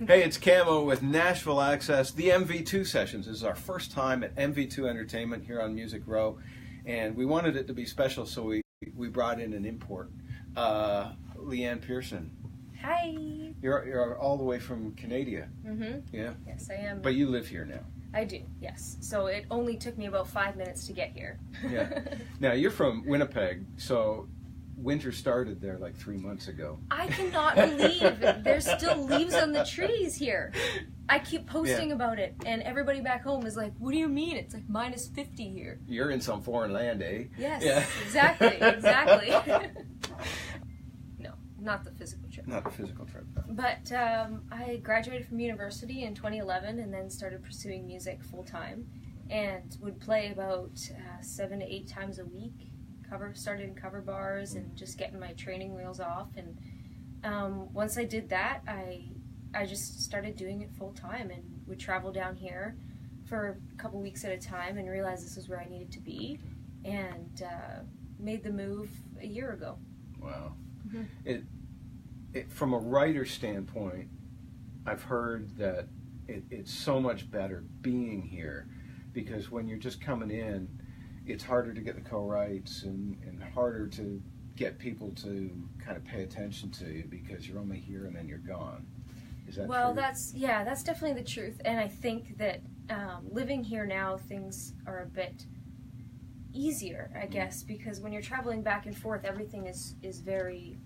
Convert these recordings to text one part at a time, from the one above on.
Hey, it's Camo with Nashville Access. The MV2 Sessions. This is our first time at MV2 Entertainment here on Music Row, and we wanted it to be special, so we brought in an import, Leanne Pearson. Hi. You're all the way from Canada. Mm-hmm. Yeah? Yes, I am. But you live here now. I do, yes. So it only took me about 5 minutes to get here. Yeah. Now, you're from Winnipeg, so winter started there like 3 months ago. I cannot believe there's still leaves on the trees here. I keep posting about it, and everybody back home is like, what do you mean? It's like minus 50 here. You're in some foreign land, eh? Yes, yeah. exactly. No, not the physical trip. Not the physical trip. But I graduated from university in 2011 and then started pursuing music full-time and would play about 7 to 8 times a week. Started in cover bars and just getting my training wheels off, and once I did that, I just started doing it full time and would travel down here for a couple weeks at a time and realized this was where I needed to be, and made the move a year ago. Wow. Mm-hmm. It from a writer standpoint, I've heard that it's so much better being here, because when you're just coming in, it's harder to get the co-writes and harder to get people to kind of pay attention to you because you're only here and then you're gone. Is that well, true? that's definitely the truth. And I think that living here now, things are a bit easier, I guess, because when you're traveling back and forth, everything is very...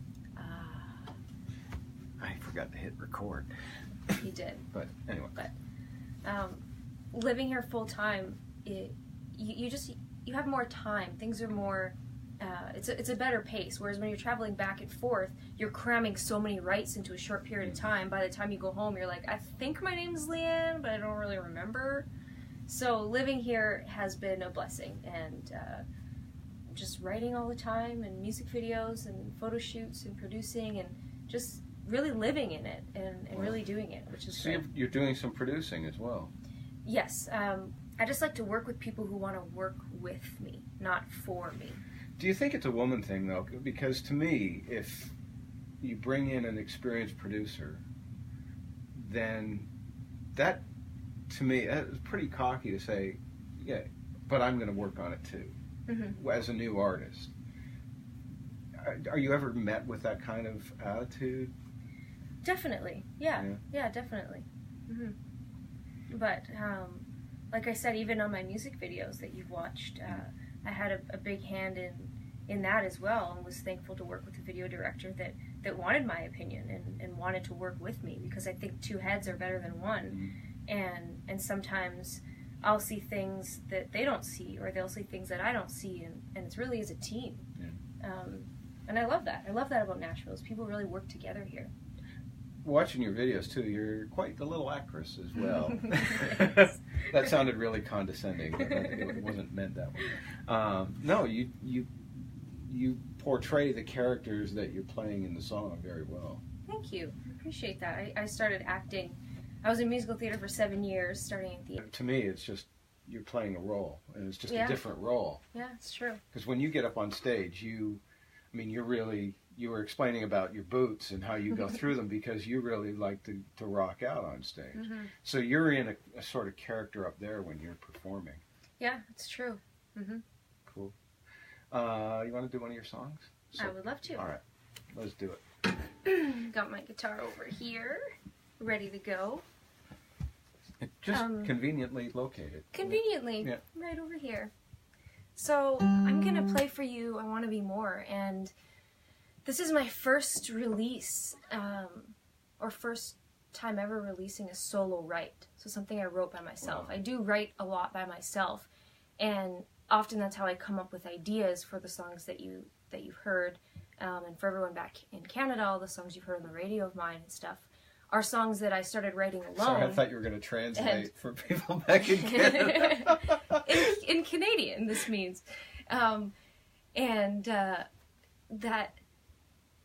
I forgot to hit record. You did. But anyway. But living here full time, you have more time. Things are more, it's a better pace. Whereas when you're traveling back and forth, you're cramming so many rights into a short period of time. By the time you go home, you're like, I think my name's Leanne, but I don't really remember. So living here has been a blessing, and just writing all the time, and music videos, and photo shoots, and producing, and just really living in it, and really doing it, which is so great. You're doing some producing as well. Yes. I just like to work with people who want to work with me, not for me. Do you think it's a woman thing, though? Because to me, if you bring in an experienced producer, then that, to me, that is pretty cocky to say, yeah, but I'm going to work on it too, as a new artist. Are you ever met with that kind of attitude? Definitely, yeah, definitely. But like I said, even on my music videos that you've watched, I had a big hand in that as well, and was thankful to work with a video director that wanted my opinion and wanted to work with me, because I think 2 heads are better than one, and sometimes I'll see things that they don't see, or they'll see things that I don't see, and it's really as a team. And I love that. I love that about Nashville, is people really work together here. Watching your videos too, you're quite the little actress as well. That sounded really condescending. It wasn't meant that way. No, you portray the characters that you're playing in the song very well. Thank you. I appreciate that. I started acting. I was in musical theater for 7 years, starting at the... To me, it's just you're playing a role, and it's just a different role. Yeah, it's true. Because when you get up on stage, you were explaining about your boots and how you go through them, because you really like to rock out on stage. So you're in a sort of character up there when you're performing. Yeah, it's true. Cool. You want to do one of your songs? I would love to. All right, let's do it. Got my guitar over here, ready to go. Just conveniently located. Conveniently, right over here. So I'm going to play for you I Want to Be More, and this is my first release, or first time ever releasing a solo write, so something I wrote by myself. Wow. I do write a lot by myself, and often that's how I come up with ideas for the songs that you've heard, and for everyone back in Canada, all the songs you've heard on the radio of mine and stuff are songs that I stared writing alone. Sorry, I thought you were going to translate for people back in Canada. in Canadian, this means.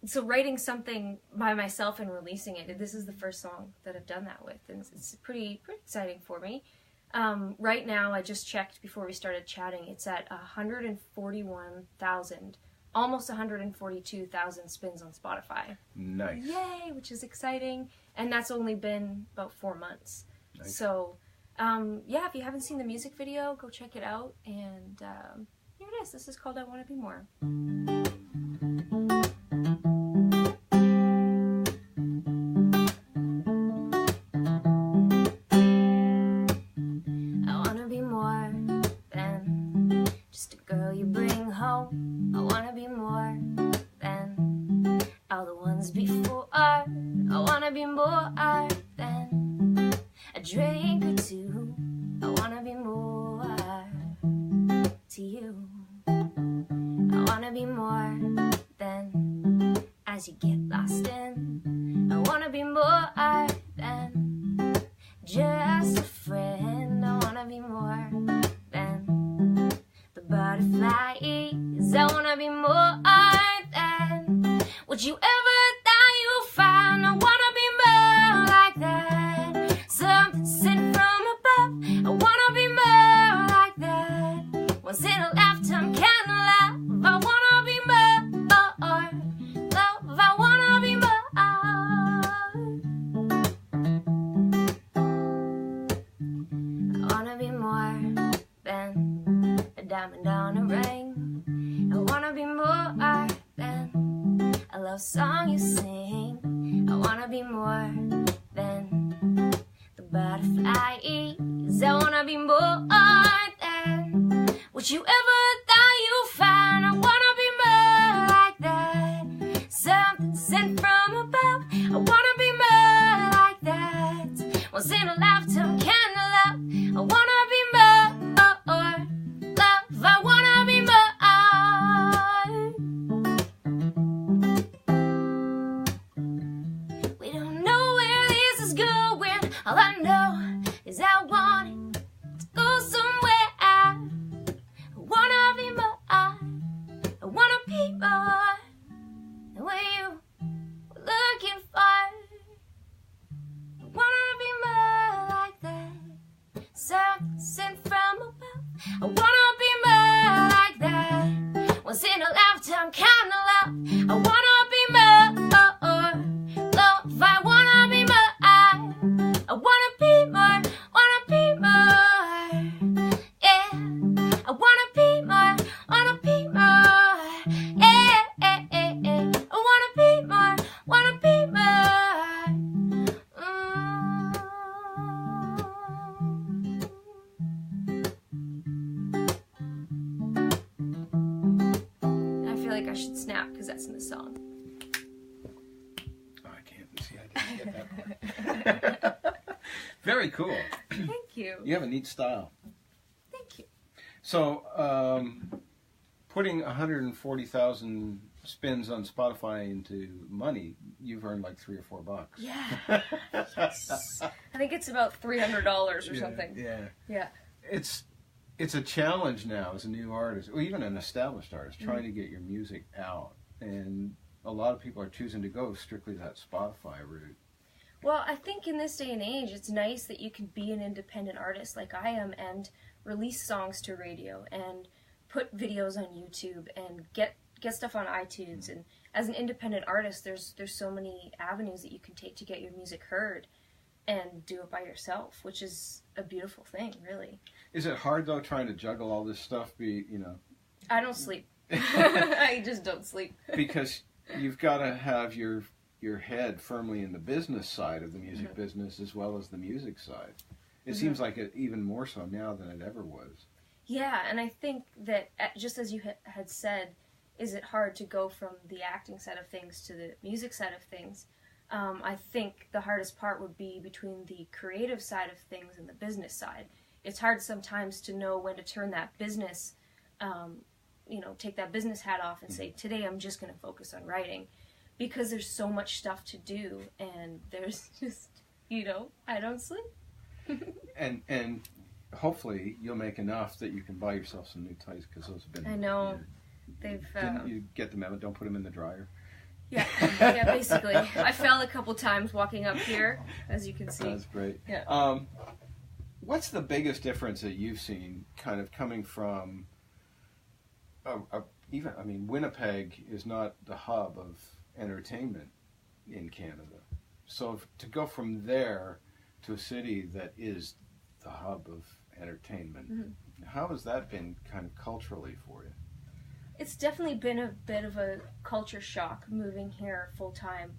So writing something by myself and releasing it, this is the first song that I've done that with, and it's pretty exciting for me. Right now, I just checked before we started chatting, it's at 141,000 almost 142,000 spins on Spotify. Nice. Yay, which is exciting. And that's only been about 4 months. Nice. So, yeah, if you haven't seen the music video, go check it out. And here it is. This is called I Want to Be More. I want to be more than just a girl you bring home. I want to be more than all the ones before. I want to be more than a drink or two. I want to be more to you. I want to be more than as you get lost in. I want to be more than just a friend. I want to be more than the butterflies. I want to be more than what you ever thought you'd find. I want to be more like that. Something sent from above. I want to be more like that. Once in a lifetime kind of love. I want to be more love. I want to be more. I want to be more than a diamond on a ring. I want to be more than a love song you sing. I want to be more than the butterflies. I want to be more than what you ever thought you'd find. I want to be more like that. Something sent from above. I want to be more like that. Once in a lifetime kind of love. I want to be more love. I want to be more. We don't know where this is going. All I know is I want it to go somewhere. I want to be more. I want to be more than what you were looking for. I want to be more like that. Something sent from above. I want to be more like that. Once in a lifetime kind of love. I want to be more love. I want to be more. I want to be more. Want to be more. Yeah. I want to be more. Want to be more. Yeah. I want to be more. Want to be more. I feel like I should snap because that's in the song. Oh, I can't see. I didn't get that part. Very cool. Thank you. You have a neat style. Thank you. So, putting 140,000 spins on Spotify into money, you've earned like $3 or $4. Yeah. Yes. I think it's about $300 or something. Yeah. Yeah. It's a challenge now as a new artist, or even an established artist, trying to get your music out. And a lot of people are choosing to go strictly that Spotify route. Well, I think in this day and age, it's nice that you can be an independent artist like I am and release songs to radio and put videos on YouTube and get stuff on iTunes. And as an independent artist, there's so many avenues that you can take to get your music heard and do it by yourself, which is a beautiful thing, really. Is it hard, though, trying to juggle all this stuff? I don't sleep. I just don't sleep. Because you've got to have your head firmly in the business side of the music business as well as the music side. It seems like it even more so now than it ever was. Yeah, and I think that, just as you had said, is it hard to go from the acting side of things to the music side of things? I think the hardest part would be between the creative side of things and the business side. It's hard sometimes to know when to turn that business, take that business hat off and say, today I'm just going to focus on writing, because there's so much stuff to do, and there's just, I don't sleep. and hopefully you'll make enough that you can buy yourself some new tights, because those have been... I know. They've... Didn't you get the memo? Don't put them in the dryer. Yeah, basically. I fell a couple times walking up here, as you can see. That's great. Yeah. What's the biggest difference that you've seen kind of coming from a even, I mean, Winnipeg is not the hub of entertainment in Canada. So to go from there to a city that is the hub of entertainment, how has that been kind of culturally for you? It's definitely been a bit of a culture shock moving here full time.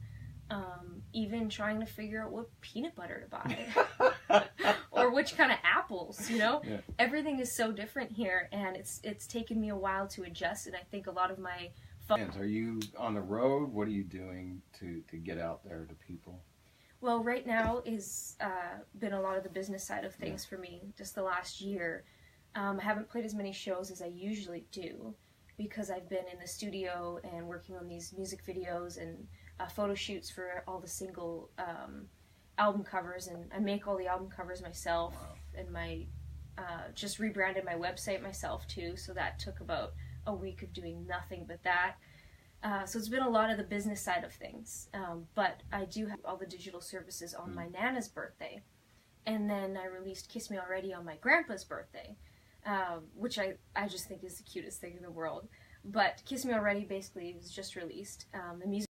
Even trying to figure out what peanut butter to buy or which kind of apples, you know? Yeah. Everything is so different here, and it's taken me a while to adjust, and I think a lot of my Are you on the road? What are you doing to get out there to people? Well, right now is been a lot of the business side of things for me. Just the last year, I haven't played as many shows as I usually do because I've been in the studio and working on these music videos and photo shoots for all the single album covers, and I make all the album covers myself. Wow. And my just rebranded my website myself too, so that took about a week of doing nothing but that. So it's been a lot of the business side of things, but I do have all the digital services on my Nana's birthday, and then I released Kiss Me Already on my grandpa's birthday, which I just think is the cutest thing in the world. But Kiss Me Already basically was just released. The music